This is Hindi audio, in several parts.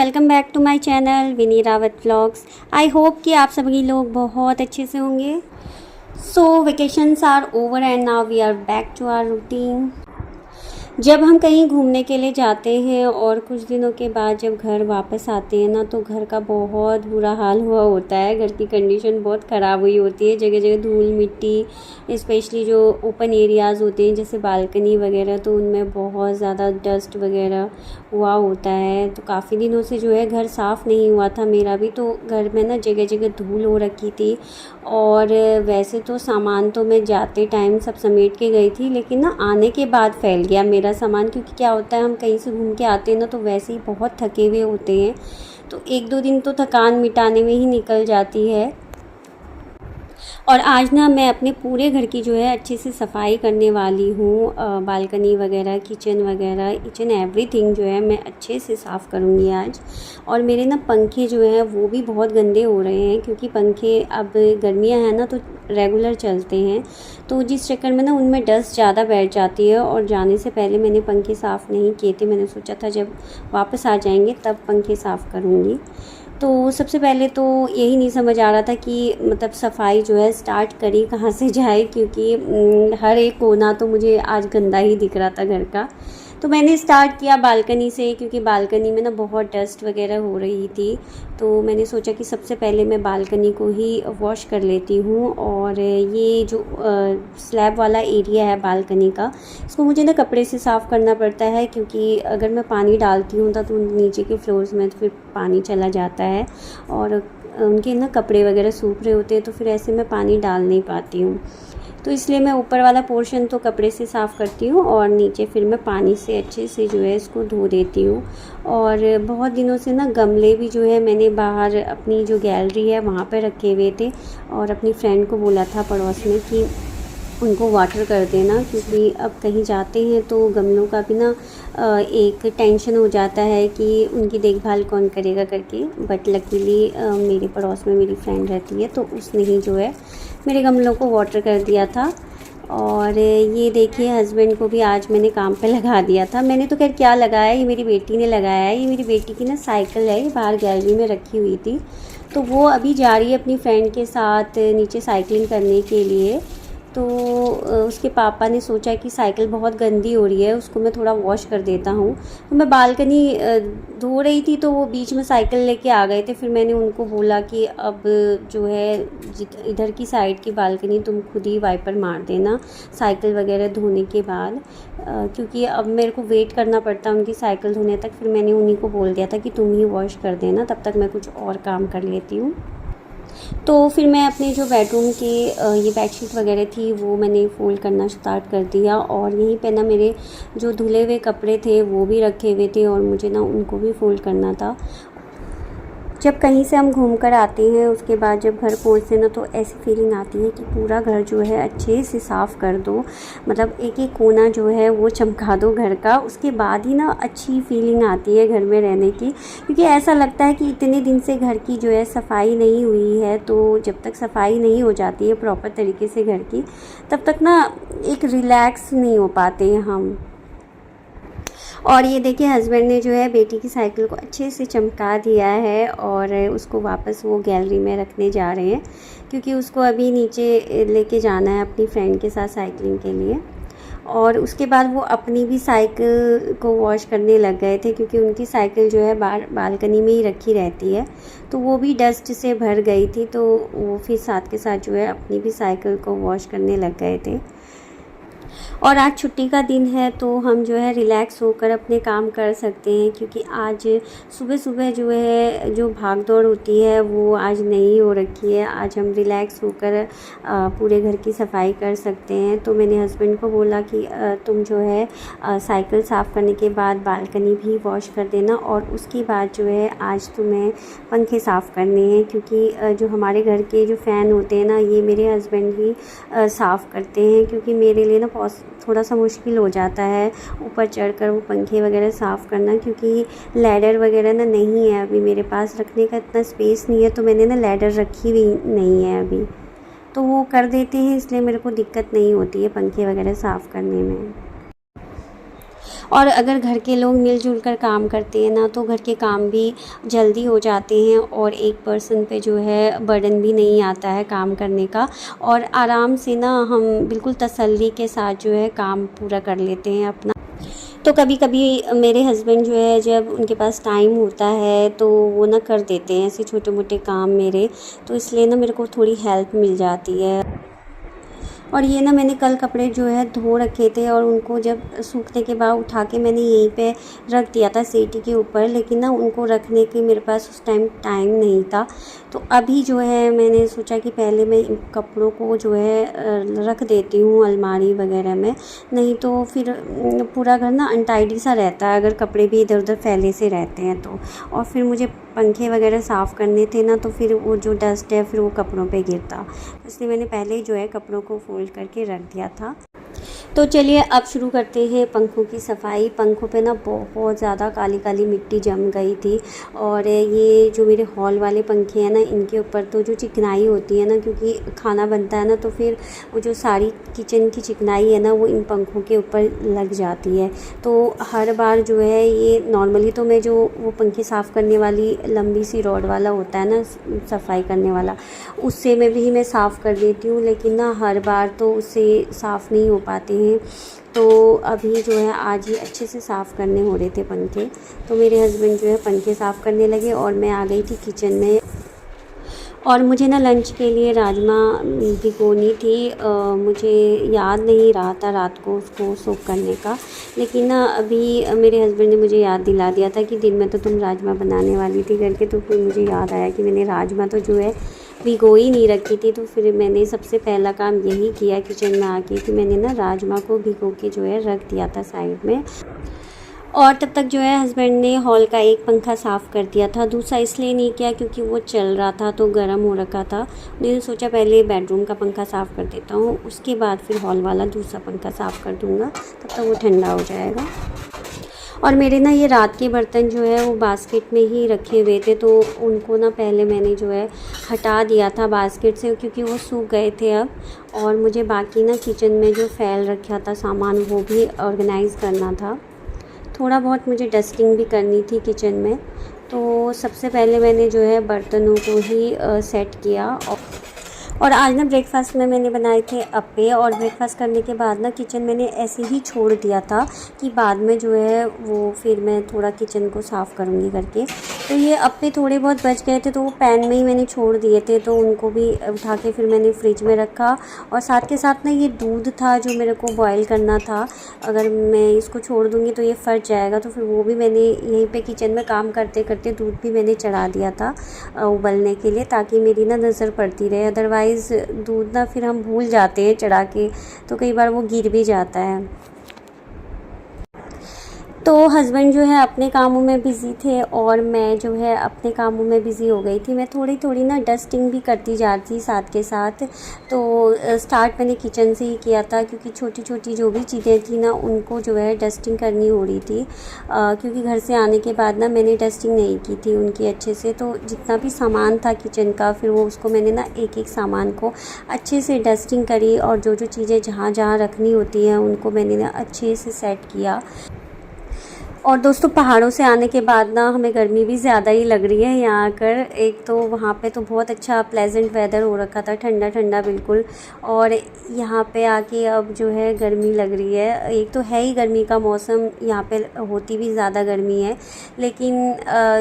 Welcome back to my channel Vini Rawat vlogs. I hope कि आप सभी लोग बहुत अच्छे से होंगे। So vacations are over and now we are back to our routine. जब हम कहीं घूमने के लिए जाते हैं और कुछ दिनों के बाद जब घर वापस आते हैं ना, तो घर का बहुत बुरा हाल हुआ होता है। घर की कंडीशन बहुत ख़राब हुई होती है, जगह जगह धूल मिट्टी, स्पेशली जो ओपन एरियाज़ होते हैं जैसे बालकनी वगैरह, तो उनमें बहुत ज़्यादा डस्ट वगैरह हुआ होता है। तो काफ़ी दिनों से जो है घर साफ़ नहीं हुआ था मेरा भी, तो घर में ना जगह जगह धूल हो रखी थी। और वैसे तो सामान तो मैं जाते टाइम सब समेट के गई थी, लेकिन ना आने के बाद फैल गया मेरा सामान। क्योंकि क्या होता है, हम कहीं से घूम के आते हैं ना, तो वैसे ही बहुत थके हुए होते हैं, तो एक दो दिन तो थकान मिटाने में ही निकल जाती है। और आज ना मैं अपने पूरे घर की जो है अच्छे से सफाई करने वाली हूँ। बालकनी वगैरह, किचन वगैरह, ईच एंड एवरीथिंग जो है मैं अच्छे से साफ़ करूँगी आज। और मेरे ना पंखे जो हैं वो भी बहुत गंदे हो रहे हैं, क्योंकि पंखे अब गर्मियाँ हैं ना, तो रेगुलर चलते हैं, तो जिस चक्कर में ना उनमें डस्ट ज़्यादा बैठ जाती है। और जाने से पहले मैंने पंखे साफ़ नहीं किए थे, मैंने सोचा था जब वापस आ जाएंगे तब पंखे साफ़ करूँगी। तो सबसे पहले तो यही नहीं समझ आ रहा था कि मतलब सफाई जो है स्टार्ट करी कहाँ से जाए, क्योंकि हर एक कोना तो मुझे आज गंदा ही दिख रहा था घर का। तो मैंने स्टार्ट किया बालकनी से, क्योंकि बालकनी में ना बहुत डस्ट वगैरह हो रही थी। तो मैंने सोचा कि सबसे पहले मैं बालकनी को ही वॉश कर लेती हूँ। और ये जो स्लैब वाला एरिया है बालकनी का, इसको मुझे ना कपड़े से साफ़ करना पड़ता है, क्योंकि अगर मैं पानी डालती हूँ तो नीचे के फ्लोर्स में तो फिर पानी चला जाता है और उनके ना कपड़े वगैरह सूख रहे होते हैं, तो फिर ऐसे मैं पानी डाल नहीं पाती हूँ। तो इसलिए मैं ऊपर वाला पोर्शन तो कपड़े से साफ़ करती हूँ और नीचे फिर मैं पानी से अच्छे से जो है इसको धो देती हूँ। और बहुत दिनों से ना गमले भी जो है मैंने बाहर अपनी जो गैलरी है वहाँ पे रखे हुए थे, और अपनी फ्रेंड को बोला था पड़ोस में कि उनको वाटर कर देना, क्योंकि अब कहीं जाते हैं तो गमलों का भी ना एक टेंशन हो जाता है कि उनकी देखभाल कौन करेगा करके। बट लकीली मेरे पड़ोस में मेरी फ्रेंड रहती है, तो उसने ही जो है मेरे गमलों को वाटर कर दिया था। और ये देखिए हस्बैंड को भी आज मैंने काम पे लगा दिया था। मैंने तो खैर क्या लगाया, ये मेरी बेटी ने लगाया है। ये मेरी बेटी की ना साइकिल है, ये बाहर गैलरी में रखी हुई थी, तो वो अभी जा रही है अपनी फ्रेंड के साथ नीचे साइकिलिंग करने के लिए। तो उसके पापा ने सोचा कि साइकिल बहुत गंदी हो रही है, उसको मैं थोड़ा वॉश कर देता हूँ। तो मैं बालकनी धो रही थी, तो वो बीच में साइकिल लेके आ गए थे। फिर मैंने उनको बोला कि अब जो है इधर की साइड की बालकनी तुम खुद ही वाइपर मार देना साइकिल वगैरह धोने के बाद, क्योंकि अब मेरे को वेट करना पड़ता उनकी साइकिल धोने तक। फिर मैंने उन्हीं को बोल दिया था कि तुम ही वॉश कर देना, तब तक मैं कुछ और काम कर लेती हूँ। तो फिर मैं अपने जो बेडरूम के ये बेडशीट वगैरह थी वो मैंने फ़ोल्ड करना स्टार्ट कर दिया। और यहीं पे ना मेरे जो धुले हुए कपड़े थे वो भी रखे हुए थे, और मुझे ना उनको भी फ़ोल्ड करना था। जब कहीं से हम घूम कर आते हैं उसके बाद जब घर पहुँचते ना, तो ऐसी फीलिंग आती है कि पूरा घर जो है अच्छे से साफ़ कर दो, मतलब एक एक कोना जो है वो चमका दो घर का। उसके बाद ही ना अच्छी फीलिंग आती है घर में रहने की, क्योंकि ऐसा लगता है कि इतने दिन से घर की जो है सफाई नहीं हुई है। तो जब तक सफाई नहीं हो जाती है प्रॉपर तरीके से घर की, तब तक ना एक रिलैक्स नहीं हो पाते हैं हम। और ये देखिए हस्बैंड ने जो है बेटी की साइकिल को अच्छे से चमका दिया है, और उसको वापस वो गैलरी में रखने जा रहे हैं, क्योंकि उसको अभी नीचे लेके जाना है अपनी फ्रेंड के साथ साइकिलिंग के लिए। और उसके बाद वो अपनी भी साइकिल को वॉश करने लग गए थे, क्योंकि उनकी साइकिल जो है बालकनी में ही रखी रहती है, तो वो भी डस्ट से भर गई थी। तो वो फिर साथ के साथ जो है अपनी भी साइकिल को वॉश करने लग गए थे। और आज छुट्टी का दिन है, तो हम जो है रिलैक्स होकर अपने काम कर सकते हैं, क्योंकि आज सुबह सुबह जो है जो भाग दौड़ होती है वो आज नहीं हो रखी है। आज हम रिलैक्स होकर पूरे घर की सफाई कर सकते हैं। तो मैंने हस्बैंड को बोला कि तुम जो है साइकिल साफ़ करने के बाद बालकनी भी वॉश कर देना, और उसके बाद जो है आज तुम्हें पंखे साफ़ करने हैं, क्योंकि जो हमारे घर के जो फ़ैन होते हैं ना, ये मेरे हस्बैंड ही साफ़ करते हैं, क्योंकि मेरे लिए ना थोड़ा सा मुश्किल हो जाता है ऊपर चढ़कर वो पंखे वगैरह साफ़ करना, क्योंकि लैडर वगैरह ना नहीं है अभी मेरे पास, रखने का इतना स्पेस नहीं है। तो मैंने ना लैडर रखी हुई नहीं है अभी, तो वो कर देते हैं, इसलिए मेरे को दिक्कत नहीं होती है पंखे वगैरह साफ़ करने में। और अगर घर के लोग मिलजुल कर काम करते हैं ना, तो घर के काम भी जल्दी हो जाते हैं और एक पर्सन पे जो है बर्डन भी नहीं आता है काम करने का, और आराम से ना हम बिल्कुल तसल्ली के साथ जो है काम पूरा कर लेते हैं अपना। तो कभी कभी मेरे हस्बैंड जो है, जब उनके पास टाइम होता है तो वो ना कर देते हैं ऐसे छोटे मोटे काम मेरे, तो इसलिए ना मेरे को थोड़ी हेल्प मिल जाती है। और ये ना मैंने कल कपड़े जो है धो रखे थे और उनको जब सूखने के बाद उठा के मैंने यहीं पे रख दिया था सीटी के ऊपर, लेकिन ना उनको रखने की मेरे पास उस टाइम नहीं था। तो अभी जो है मैंने सोचा कि पहले मैं इन कपड़ों को जो है रख देती हूँ अलमारी वगैरह में, नहीं तो फिर पूरा घर ना अनटाइडी सा रहता है अगर कपड़े भी इधर उधर फैले से रहते हैं तो। और फिर मुझे पंखे वगैरह साफ़ करने थे ना, तो फिर वो जो डस्ट है फिर वो कपड़ों पे गिरता, इसलिए मैंने पहले ही जो है कपड़ों को फोल्ड करके रख दिया था। तो चलिए अब शुरू करते हैं पंखों की सफाई। पंखों पे ना बहुत ज़्यादा काली काली मिट्टी जम गई थी, और ये जो मेरे हॉल वाले पंखे हैं ना, इनके ऊपर तो जो चिकनाई होती है ना, क्योंकि खाना बनता है ना, तो फिर वो जो सारी किचन की चिकनाई है ना वो इन पंखों के ऊपर लग जाती है। तो हर बार जो है ये नॉर्मली तो मैं जो वो पंखे साफ़ करने वाली लंबी सी रॉड वाला होता है ना सफाई करने वाला, उससे मैं साफ़ कर देती हूँ, लेकिन ना हर बार तो उससे साफ़ नहीं हो पाते हैं। तो अभी जो है आज ही अच्छे से साफ़ करने हो रहे थे पंखे, तो मेरे हस्बैंड जो है पंखे साफ़ करने लगे और मैं आ गई थी किचन में। और मुझे ना लंच के लिए राजमा भिगोनी थी, मुझे याद नहीं रहा था रात को उसको सोक करने का, लेकिन ना अभी मेरे हस्बैंड ने मुझे याद दिला दिया था कि दिन में तो तुम राजमा बनाने वाली थी करके, तो फिर मुझे याद आया कि मैंने राजमा तो जो है भिगो ही नहीं रखी थी। तो फिर मैंने सबसे पहला काम यही किया किचन में आके कि मैंने ना राजमा को भिगो के जो है रख दिया था साइड में। और तब तक जो है हस्बैंड ने हॉल का एक पंखा साफ़ कर दिया था, दूसरा इसलिए नहीं किया क्योंकि वो चल रहा था तो गर्म हो रखा था। मैंने सोचा पहले बेडरूम का पंखा साफ़ कर देता हूँ, उसके बाद फिर हॉल वाला दूसरा पंखा साफ़ कर दूँगा, तब तक वो ठंडा हो जाएगा। और मेरे ना ये रात के बर्तन जो है वो बास्केट में ही रखे हुए थे, तो उनको ना पहले मैंने जो है हटा दिया था बास्केट से, क्योंकि वो सूख गए थे अब। और मुझे बाकी ना किचन में जो फैल रखा था सामान वो भी ऑर्गेनाइज़ करना था, थोड़ा बहुत मुझे डस्टिंग भी करनी थी किचन में। तो सबसे पहले मैंने जो है बर्तनों को ही सेट किया। और आज ना ब्रेकफास्ट में मैंने बनाए थे अप्पे, और ब्रेकफास्ट करने के बाद ना किचन मैंने ऐसे ही छोड़ दिया था कि बाद में जो है वो फिर मैं थोड़ा किचन को साफ़ करूँगी करके। तो ये अप्पे थोड़े बहुत बच गए थे तो वो पैन में ही मैंने छोड़ दिए थे, तो उनको भी उठा के फिर मैंने फ्रिज में रखा। और साथ के साथ ना ये दूध था जो मेरे को बॉयल करना था, अगर मैं इसको छोड़ दूँगी तो ये फट जाएगा, तो फिर वो भी मैंने यहीं पे किचन में काम करते करते दूध भी मैंने चढ़ा दिया था उबलने के लिए, ताकि मेरी ना नज़र पड़ती रहे। अदरवाइज़ दूध ना फिर हम भूल जाते हैं चढ़ा के, तो कई बार वो गिर भी जाता है। तो हस्बैंड जो है अपने कामों में बिज़ी थे और मैं जो है अपने कामों में बिज़ी हो गई थी। मैं थोड़ी थोड़ी ना डस्टिंग भी करती जा रही थी साथ के साथ। तो स्टार्ट मैंने किचन से ही किया था, क्योंकि छोटी छोटी जो भी चीज़ें थी ना उनको जो है डस्टिंग करनी हो रही थी, क्योंकि घर से आने के बाद ना मैंने डस्टिंग नहीं की थी उनकी अच्छे से। तो जितना भी सामान था किचन का, फिर वो उसको मैंने ना एक एक सामान को अच्छे से डस्टिंग करी, और जो जो चीज़ें जहाँ जहाँ रखनी होती हैं उनको मैंने ना अच्छे से सेट किया। और दोस्तों पहाड़ों से आने के बाद ना हमें गर्मी भी ज़्यादा ही लग रही है यहाँ आकर। एक तो वहाँ पे तो बहुत अच्छा प्लेजेंट वेदर हो रखा था, ठंडा ठंडा बिल्कुल, और यहाँ पे आके अब जो है गर्मी लग रही है। एक तो है ही गर्मी का मौसम, यहाँ पे होती भी ज़्यादा गर्मी है, लेकिन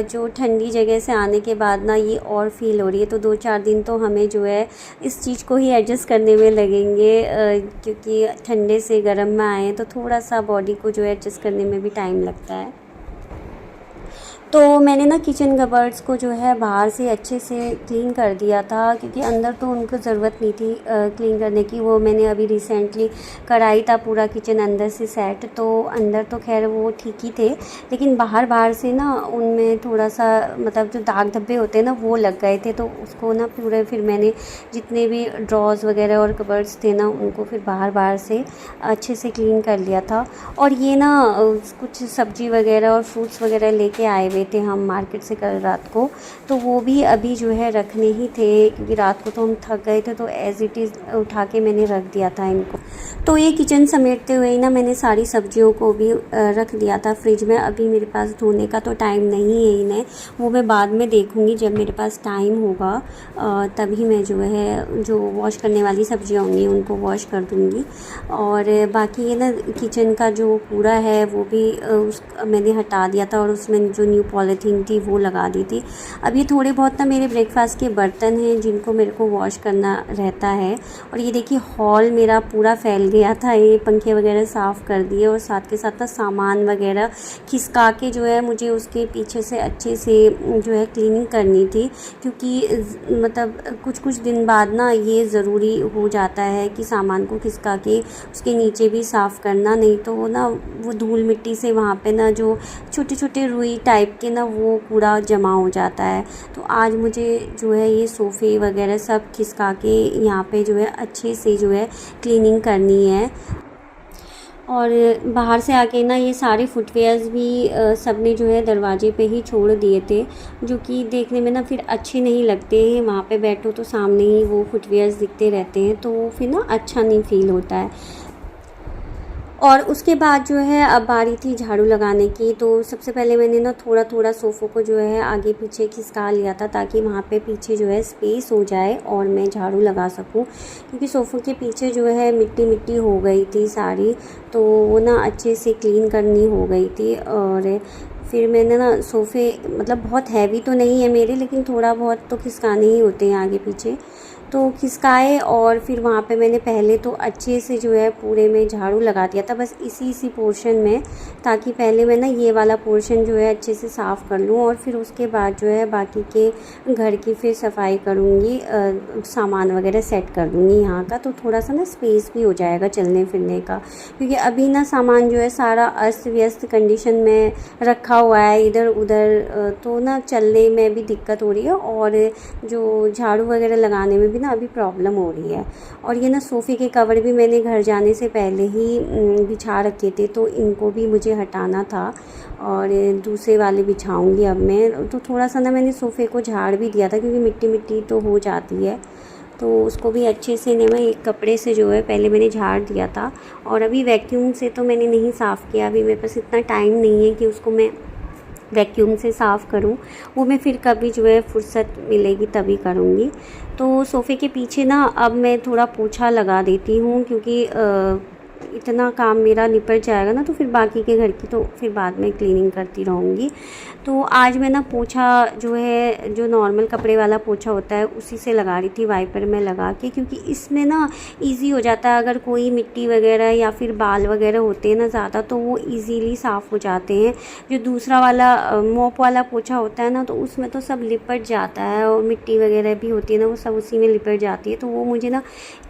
जो ठंडी जगह से आने के बाद ना ये और फील हो रही है। तो 2-4 दिन तो हमें जो है इस चीज़ को ही एडजस्ट करने में लगेंगे, क्योंकि ठंडे से गर्म में आए तो थोड़ा सा बॉडी को जो है एडजस्ट करने में भी टाइम लगता है। तो मैंने ना किचन कबर्ड्स को जो है बाहर से अच्छे से क्लीन कर दिया था, क्योंकि अंदर तो उनको ज़रूरत नहीं थी क्लीन करने की। वो मैंने अभी रिसेंटली कराई था पूरा किचन अंदर से सेट, तो अंदर तो खैर वो ठीक ही थे, लेकिन बाहर से ना उनमें थोड़ा सा मतलब जो दाग धब्बे होते हैं ना वो लग गए थे। तो उसको ना पूरे फिर मैंने जितने भी ड्रॉज वगैरह और कबर्ड्स थे ना उनको फिर बाहर से अच्छे से क्लीन कर लिया था। और ये ना कुछ सब्ज़ी वगैरह और फ्रूट्स वगैरह लेके आए हुए थे हम मार्केट से कल रात को, तो वो भी अभी जो है रखने ही थे, क्योंकि रात को तो हम थक गए थे, तो एज़ इट इज़ उठा के मैंने रख दिया था इनको। तो ये किचन समेटते हुए ही ना मैंने सारी सब्जियों को भी रख दिया था फ्रिज में। अभी मेरे पास धोने का तो टाइम नहीं है इन्हें, वो मैं बाद में देखूँगी जब मेरे पास टाइम होगा, तभी मैं जो है जो वॉश करने वाली सब्जियाँ होंगी उनको वॉश कर दूँगी। और बाकी ये ना किचन का जो कूड़ा है वो भी मैंने हटा दिया था, और उसमें जो न्यू पॉलीथीन थी वो लगा दी थी। अब ये थोड़े बहुत ना मेरे ब्रेकफास्ट के बर्तन हैं जिनको मेरे को वॉश करना रहता है। और ये देखिए हॉल मेरा पूरा फैल गया था, ये पंखे वगैरह साफ़ कर दिए, और साथ के साथ ना सामान वगैरह खिसका के जो है मुझे उसके पीछे से अच्छे से जो है क्लीनिंग करनी थी, क्योंकि मतलब कुछ दिन बाद ना ये ज़रूरी हो जाता है कि सामान को खिसका के उसके नीचे भी साफ़ करना, नहीं तो वो ना वो धूल मिट्टी से वहाँ पे ना जो छोटे छोटे रुई टाइप के ना वो कूड़ा जमा हो जाता है। तो आज मुझे जो है ये सोफ़े वगैरह सब खिसका के यहाँ पे जो है अच्छे से जो है क्लीनिंग करनी है। और बाहर से आके ना ये सारे फुटवेयर्स भी सब ने जो है दरवाजे पे ही छोड़ दिए थे, जो कि देखने में ना फिर अच्छे नहीं लगते हैं। वहाँ पे बैठो तो सामने ही वो फुटवेयर्स दिखते रहते हैं, तो फिर ना अच्छा नहीं फ़ील होता है। और उसके बाद जो है अब बारी थी झाड़ू लगाने की। तो सबसे पहले मैंने ना थोड़ा थोड़ा सोफ़ों को जो है आगे पीछे खिसका लिया था, ताकि वहाँ पे पीछे जो है स्पेस हो जाए और मैं झाड़ू लगा सकूँ, क्योंकि सोफ़ों के पीछे जो है मिट्टी मिट्टी हो गई थी सारी, तो वो ना अच्छे से क्लीन करनी हो गई थी। और फिर मैंने ना सोफ़े मतलब बहुत हैवी तो नहीं है मेरे, लेकिन थोड़ा बहुत तो खिसकाने ही होते हैं आगे पीछे, तो खिसकाए। और फिर वहाँ पे मैंने पहले तो अच्छे से जो है पूरे में झाड़ू लगा दिया था, बस इसी पोर्शन में, ताकि पहले मैं ना ये वाला पोर्शन जो है अच्छे से साफ़ कर लूँ, और फिर उसके बाद जो है बाकी के घर की फिर सफाई करूँगी, सामान वगैरह सेट कर दूँगी यहाँ का, तो थोड़ा सा ना स्पेस भी हो जाएगा चलने फिरने का, क्योंकि अभी ना सामान जो है सारा अस्त व्यस्त कंडीशन में रखा हुआ है इधर उधर, तो ना चलने में भी दिक्कत हो रही है, और जो झाड़ू वगैरह लगाने में भी ना अभी प्रॉब्लम हो रही है। और ये ना सोफ़े के कवर भी मैंने घर जाने से पहले ही बिछा रखे थे, तो इनको भी मुझे हटाना था, और दूसरे वाले बिछाऊंगी अब मैं। तो थोड़ा सा ना मैंने सोफ़े को झाड़ भी दिया था, क्योंकि मिट्टी मिट्टी तो हो जाती है, तो उसको भी अच्छे से मैं एक कपड़े से जो है पहले मैंने झाड़ दिया था। और अभी वैक्यूम से तो मैंने नहीं साफ़ किया, अभी मेरे पास इतना टाइम नहीं है कि उसको मैं वैक्यूम से साफ़ करूं, वो मैं फिर कभी जो है फुर्सत मिलेगी तभी करूंगी। तो सोफ़े के पीछे ना अब मैं थोड़ा पोछा लगा देती हूँ, क्योंकि इतना काम मेरा निपट जाएगा ना, तो फिर बाकी के घर की तो फिर बाद में क्लीनिंग करती रहूँगी। तो आज मैं ना पोछा जो है जो नॉर्मल कपड़े वाला पोछा होता है उसी से लगा रही थी, वाइपर में लगा के, क्योंकि इसमें ना इजी हो जाता है। अगर कोई मिट्टी वगैरह या फिर बाल वगैरह होते हैं ना ज़्यादा, तो वो इजीली साफ़ हो जाते हैं। जो दूसरा वाला मॉप वाला पोछा होता है ना, तो उसमें तो सब लिपट जाता है, और मिट्टी वगैरह भी होती है ना, वो सब उसी में लिपट जाती है, तो वो मुझे ना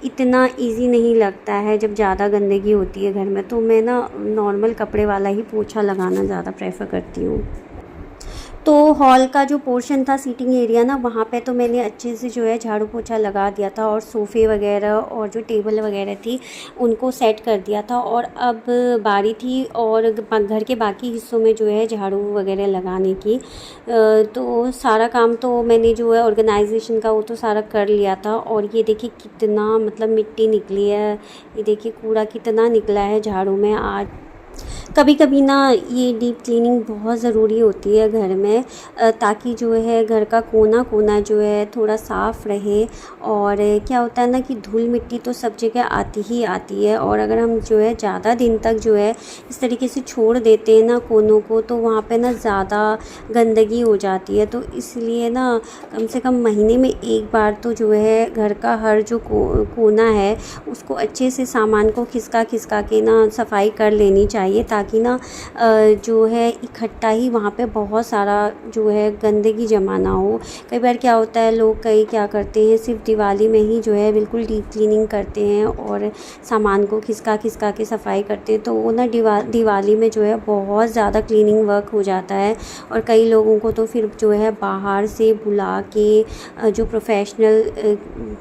इतना ईजी नहीं लगता है जब ज़्यादा गंदगी होती है घर में। तो मैं ना नॉर्मल कपड़े वाला ही पोछा लगाना ज़्यादा प्रेफर करती हूँ। तो हॉल का जो पोर्शन था सीटिंग एरिया ना, वहाँ पे तो मैंने अच्छे से जो है झाड़ू पोछा लगा दिया था, और सोफ़े वगैरह और जो टेबल वगैरह थी उनको सेट कर दिया था। और अब बारी थी और घर के बाकी हिस्सों में जो है झाड़ू वगैरह लगाने की। तो सारा काम तो मैंने जो है ऑर्गेनाइजेशन का वो तो सारा कर लिया था। और ये देखिए कितना मतलब मिट्टी निकली है, ये देखिए कूड़ा कितना निकला है झाड़ू में आज। कभी कभी ना ये डीप क्लीनिंग बहुत ज़रूरी होती है घर में, ताकि जो है घर का कोना कोना जो है थोड़ा साफ़ रहे। और क्या होता है ना कि धूल मिट्टी तो सब जगह आती ही आती है, और अगर हम जो है ज़्यादा दिन तक जो है इस तरीके से छोड़ देते हैं ना कोनों को, तो वहाँ पे ना ज़्यादा गंदगी हो जाती है। तो इसलिए ना कम से कम महीने में एक बार तो जो है घर का हर जो कोना है उसको अच्छे से सामान को खिसका खिसका के ना सफाई कर लेनी चाहिए, ताकि ना जो है इकट्ठा ही वहाँ पे बहुत सारा जो है गंदगी जमा ना हो। कई बार क्या होता है, लोग क्या करते हैं, सिर्फ दिवाली में ही जो है बिल्कुल डीप क्लीनिंग करते हैं और सामान को खिसका खिसका के सफाई करते हैं, तो वो ना दिवाली में जो है बहुत ज़्यादा क्लीनिंग वर्क हो जाता है। और कई लोगों को तो फिर जो है बाहर से बुला के जो प्रोफेशनल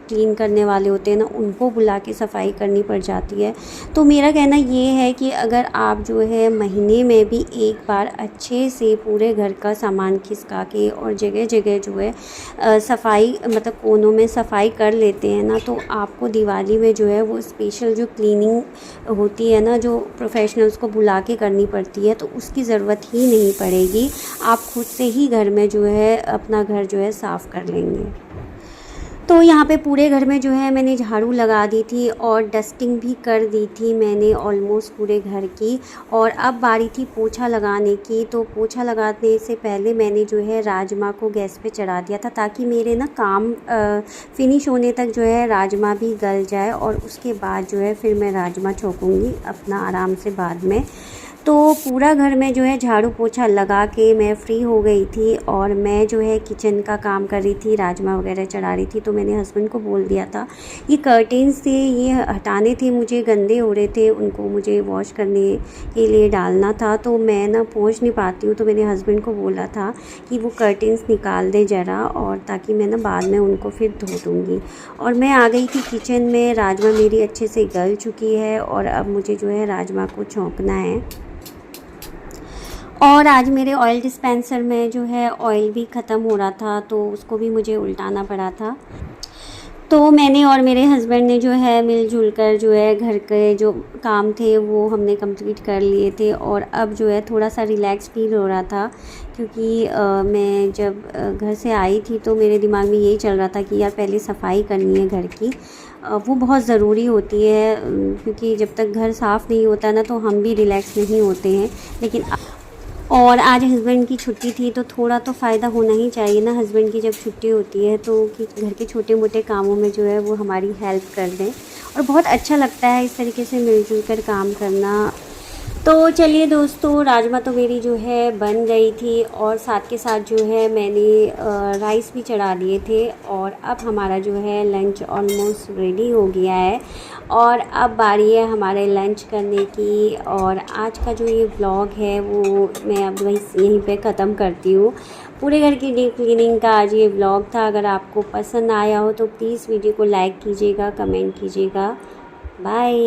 क्लीन करने वाले होते हैं ना, उनको बुला के सफाई करनी पड़ जाती है। तो मेरा कहना ये है कि अगर आप जो है है महीने में भी एक बार अच्छे से पूरे घर का सामान खिसका के और जगह जगह जो है सफाई मतलब कोनों में सफाई कर लेते हैं ना, तो आपको दिवाली में जो है वो स्पेशल जो क्लीनिंग होती है ना, जो प्रोफेशनल्स को बुला के करनी पड़ती है, तो उसकी ज़रूरत ही नहीं पड़ेगी। आप खुद से ही घर में जो है अपना घर जो है साफ़ कर लेंगे। तो यहाँ पे पूरे घर में जो है मैंने झाड़ू लगा दी थी और डस्टिंग भी कर दी थी मैंने ऑलमोस्ट पूरे घर की। और अब बारी थी पोछा लगाने की। तो पोछा लगाने से पहले मैंने जो है राजमा को गैस पे चढ़ा दिया था, ताकि मेरे ना काम फिनिश होने तक जो है राजमा भी गल जाए, और उसके बाद जो है फिर मैं राजमा छौंकूँगी अपना आराम से बाद में। तो पूरा घर में जो है झाड़ू पोछा लगा के मैं फ़्री हो गई थी, और मैं जो है किचन का काम कर रही थी, राजमा वगैरह चढ़ा रही थी। तो मैंने हस्बैंड को बोल दिया था, ये कर्टेन्स थे ये हटाने थे, मुझे गंदे हो रहे थे, उनको मुझे वॉश करने के लिए डालना था, तो मैं ना पहुँच नहीं पाती हूँ। तो मैंने हस्बैंड को बोला था कि वो कर्टेन्स निकाल दे ज़रा, और ताकि मैं ना बाद में उनको फिर धो दूँगी। और मैं आ गई थी किचन में, राजमा मेरी अच्छे से गल चुकी है, और अब मुझे जो है राजमा को छौंकना है। और आज मेरे ऑयल डिस्पेंसर में जो है ऑयल भी ख़त्म हो रहा था, तो उसको भी मुझे उल्टाना पड़ा था। तो मैंने और मेरे हस्बैंड ने जो है मिलजुल कर जो है घर के जो काम थे वो हमने कंप्लीट कर लिए थे। और अब जो है थोड़ा सा रिलैक्स फील हो रहा था, क्योंकि मैं जब घर से आई थी तो मेरे दिमाग में यही चल रहा था कि यार पहले सफाई करनी है घर की, वो बहुत ज़रूरी होती है, क्योंकि जब तक घर साफ़ नहीं होता ना तो हम भी रिलैक्स नहीं होते हैं। लेकिन और आज हस्बैंड की छुट्टी थी, तो थोड़ा तो फ़ायदा होना ही चाहिए ना हस्बैंड की जब छुट्टी होती है, तो कि घर के छोटे मोटे कामों में जो है वो हमारी हेल्प कर दें। और बहुत अच्छा लगता है इस तरीके से मिलजुल कर काम करना। तो चलिए दोस्तों, राजमा तो मेरी जो है बन गई थी, और साथ के साथ जो है मैंने राइस भी चढ़ा दिए थे। और अब हमारा जो है लंच ऑलमोस्ट रेडी हो गया है, और अब बारी है हमारे लंच करने की। और आज का जो ये व्लॉग है वो मैं अब यहीं पे ख़त्म करती हूँ। पूरे घर की डीप क्लीनिंग का आज ये व्लॉग था। अगर आपको पसंद आया हो तो प्लीज़ वीडियो को लाइक कीजिएगा, कमेंट कीजिएगा। बाय।